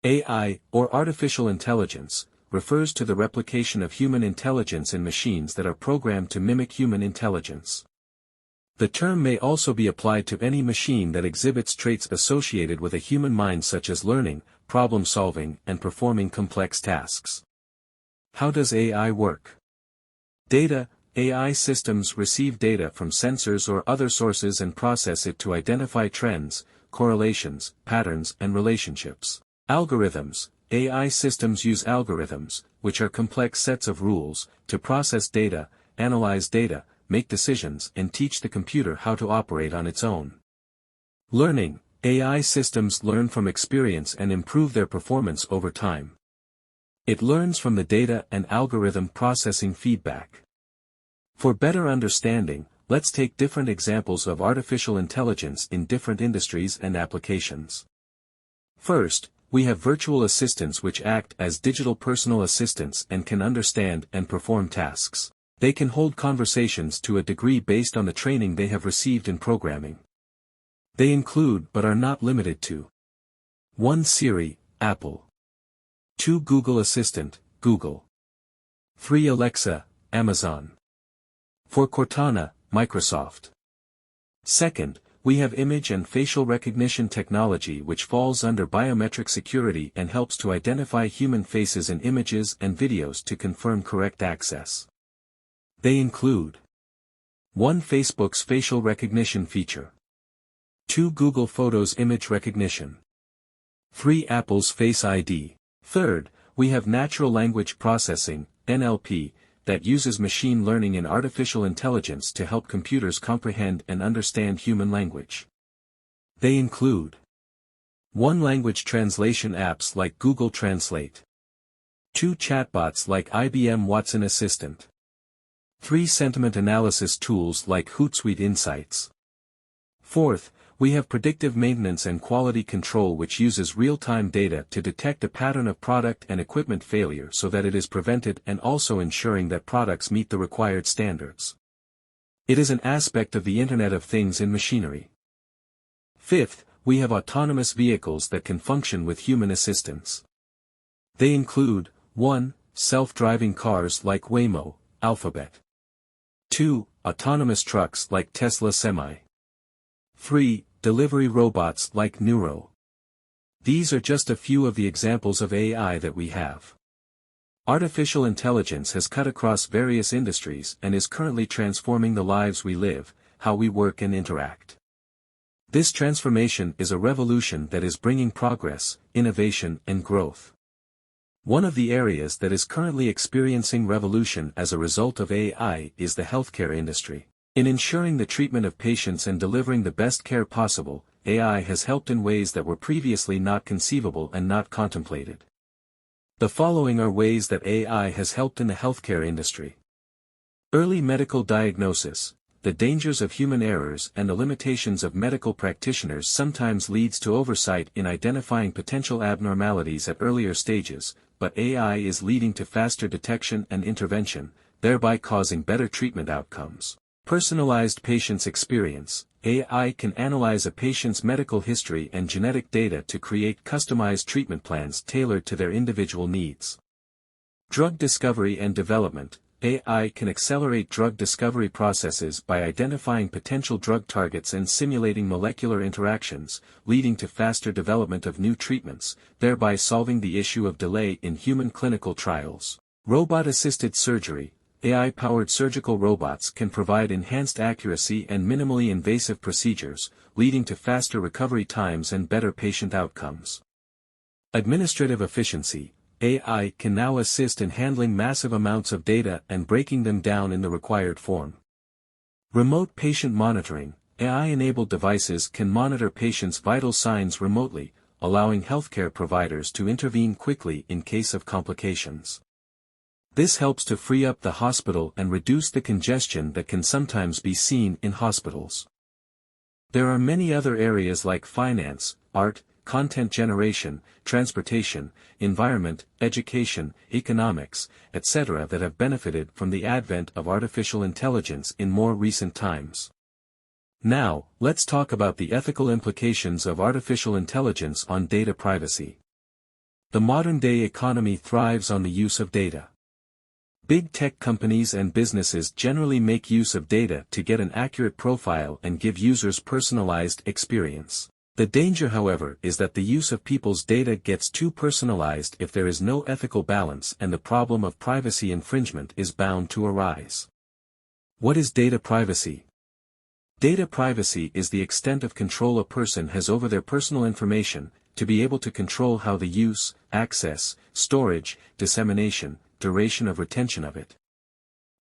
AI, or artificial intelligence, refers to the replication of human intelligence in machines that are programmed to mimic human intelligence. The term may also be applied to any machine that exhibits traits associated with a human mind such as learning, problem-solving, and performing complex tasks. How does AI work? Data. AI systems receive data from sensors or other sources and process it to identify trends, correlations, patterns, and relationships. Algorithms. AI systems use algorithms, which are complex sets of rules, to process data, analyze data, make decisions, and teach the computer how to operate on its own. Learning. AI systems learn from experience and improve their performance over time. It learns from the data and algorithm processing feedback. For better understanding, let's take different examples of artificial intelligence in different industries and applications. First, we have virtual assistants which act as digital personal assistants and can understand and perform tasks. They can hold conversations to a degree based on the training they have received in programming. They include but are not limited to 1. Siri, Apple. 2. Google Assistant, Google. 3. Alexa, Amazon. 4. Cortana, Microsoft. Second, we have image and facial recognition technology which falls under biometric security and helps to identify human faces in images and videos to confirm correct access. They include 1. Facebook's facial recognition feature. 2. Google Photos image recognition. 3. Apple's Face ID. Third, we have natural language processing, NLP, that uses machine learning and artificial intelligence to help computers comprehend and understand human language. They include 1. Language translation apps like Google Translate. 2. Chatbots like IBM Watson Assistant. 3. Sentiment analysis tools like Hootsuite Insights. Fourth, we have predictive maintenance and quality control which uses real-time data to detect a pattern of product and equipment failure so that it is prevented and also ensuring that products meet the required standards. It is an aspect of the Internet of Things in machinery. Fifth, we have autonomous vehicles that can function with human assistance. They include 1. Self-driving cars like Waymo, Alphabet. 2. Autonomous trucks like Tesla Semi. 3. Delivery robots like Neuro. These are just a few of the examples of AI that we have. Artificial intelligence has cut across various industries and is currently transforming the lives we live, how we work and interact. This transformation is a revolution that is bringing progress, innovation and growth. One of the areas that is currently experiencing revolution as a result of AI is the healthcare industry. In ensuring the treatment of patients and delivering the best care possible, AI has helped in ways that were previously not conceivable and not contemplated. The following are ways that AI has helped in the healthcare industry. Early medical diagnosis. The dangers of human errors and the limitations of medical practitioners sometimes leads to oversight in identifying potential abnormalities at earlier stages, but AI is leading to faster detection and intervention, thereby causing better treatment outcomes. Personalized patient's experience. AI can analyze a patient's medical history and genetic data to create customized treatment plans tailored to their individual needs. Drug discovery and development. AI can accelerate drug discovery processes by identifying potential drug targets and simulating molecular interactions, leading to faster development of new treatments, thereby solving the issue of delay in human clinical trials. Robot-assisted surgery. AI-powered surgical robots can provide enhanced accuracy and minimally invasive procedures, leading to faster recovery times and better patient outcomes. Administrative efficiency. AI can now assist in handling massive amounts of data and breaking them down in the required form. Remote patient monitoring. AI-enabled devices can monitor patients' vital signs remotely, allowing healthcare providers to intervene quickly in case of complications. This helps to free up the hospital and reduce the congestion that can sometimes be seen in hospitals. There are many other areas like finance, art, content generation, transportation, environment, education, economics, etc. that have benefited from the advent of artificial intelligence in more recent times. Now, let's talk about the ethical implications of artificial intelligence on data privacy. The modern-day economy thrives on the use of data. Big tech companies and businesses generally make use of data to get an accurate profile and give users personalized experience. The danger, however, is that the use of people's data gets too personalized if there is no ethical balance, and the problem of privacy infringement is bound to arise. What is data privacy? Data privacy is the extent of control a person has over their personal information, to be able to control how the use, access, storage, dissemination, duration of retention of it.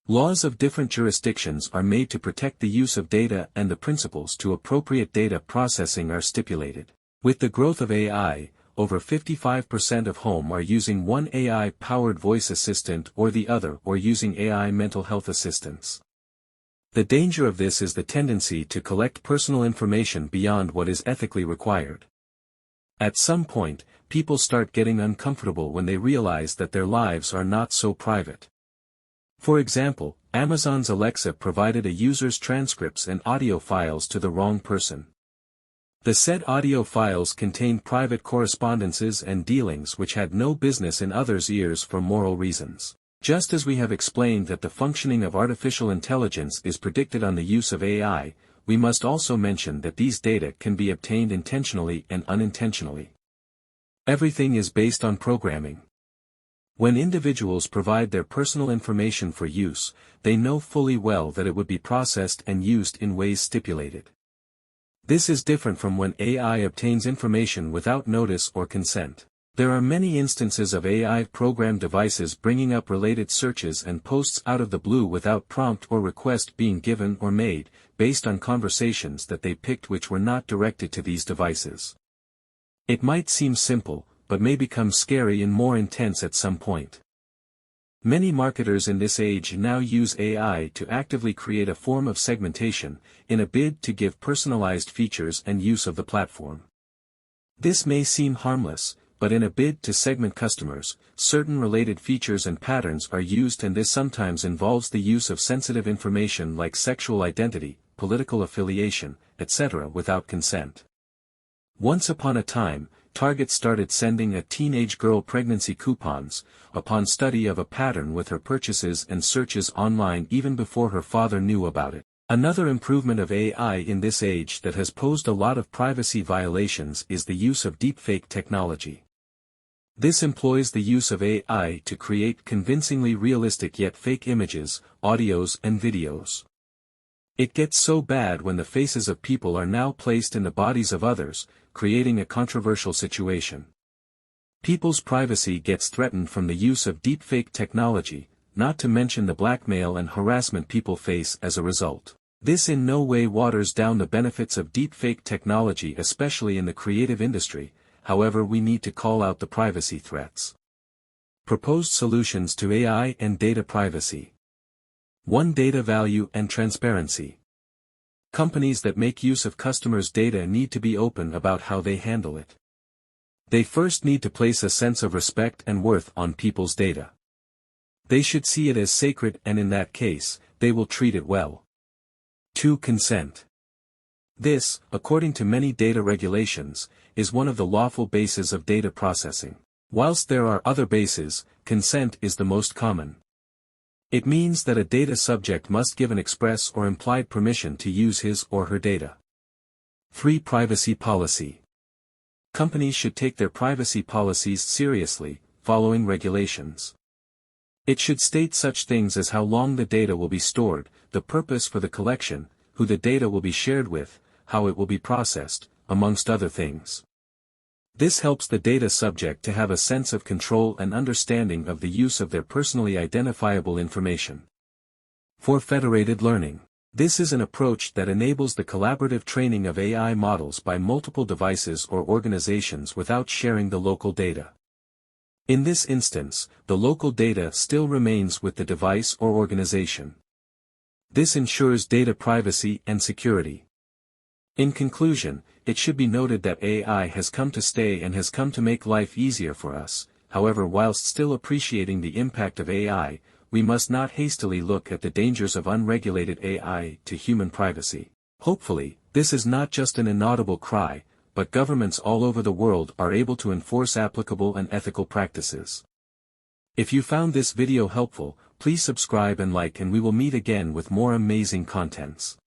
Laws of different jurisdictions are made to protect the use of data, and the principles to appropriate data processing are stipulated. With the growth of AI, over 55% of home are using one AI-powered voice assistant or the other, or using AI mental health assistants. The danger of this is the tendency to collect personal information beyond what is ethically required. At some point, people start getting uncomfortable when they realize that their lives are not so private. For example, Amazon's Alexa provided a user's transcripts and audio files to the wrong person. The said audio files contained private correspondences and dealings which had no business in others' ears for moral reasons. Just as we have explained that the functioning of artificial intelligence is predicted on the use of AI, we must also mention that these data can be obtained intentionally and unintentionally. Everything is based on programming. When individuals provide their personal information for use, they know fully well that it would be processed and used in ways stipulated. This is different from when AI obtains information without notice or consent. There are many instances of AI-programmed devices bringing up related searches and posts out of the blue without prompt or request being given or made, based on conversations that they picked which were not directed to these devices. It might seem simple, but may become scary and more intense at some point. Many marketers in this age now use AI to actively create a form of segmentation, in a bid to give personalized features and use of the platform. This may seem harmless, but in a bid to segment customers, certain related features and patterns are used, and this sometimes involves the use of sensitive information like sexual identity, political affiliation, etc. without consent. Once upon a time, Target started sending a teenage girl pregnancy coupons, upon study of a pattern with her purchases and searches online even before her father knew about it. Another improvement of AI in this age that has posed a lot of privacy violations is the use of deepfake technology. This employs the use of AI to create convincingly realistic yet fake images, audios and videos. It gets so bad when the faces of people are now placed in the bodies of others, creating a controversial situation. People's privacy gets threatened from the use of deepfake technology, not to mention the blackmail and harassment people face as a result. This in no way waters down the benefits of deepfake technology, especially in the creative industry, however we need to call out the privacy threats. Proposed solutions to AI and data privacy. 1. Data value and transparency. Companies that make use of customers' data need to be open about how they handle it. They first need to place a sense of respect and worth on people's data. They should see it as sacred, and in that case, they will treat it well. 2. Consent. This, according to many data regulations, is one of the lawful bases of data processing. Whilst there are other bases, consent is the most common. It means that a data subject must give an express or implied permission to use his or her data. 3. Privacy policy. Companies should take their privacy policies seriously, following regulations. It should state such things as how long the data will be stored, the purpose for the collection, who the data will be shared with, how it will be processed, amongst other things. This helps the data subject to have a sense of control and understanding of the use of their personally identifiable information. 4. Federated learning. This is an approach that enables the collaborative training of AI models by multiple devices or organizations without sharing the local data. In this instance, the local data still remains with the device or organization. This ensures data privacy and security. In conclusion, it should be noted that AI has come to stay and has come to make life easier for us. However, whilst still appreciating the impact of AI, we must not hastily look at the dangers of unregulated AI to human privacy. Hopefully, this is not just an inaudible cry, but but governments all over the world are able to enforce applicable and ethical practices. If you found this video helpful, please subscribe and like, and we will meet again with more amazing contents.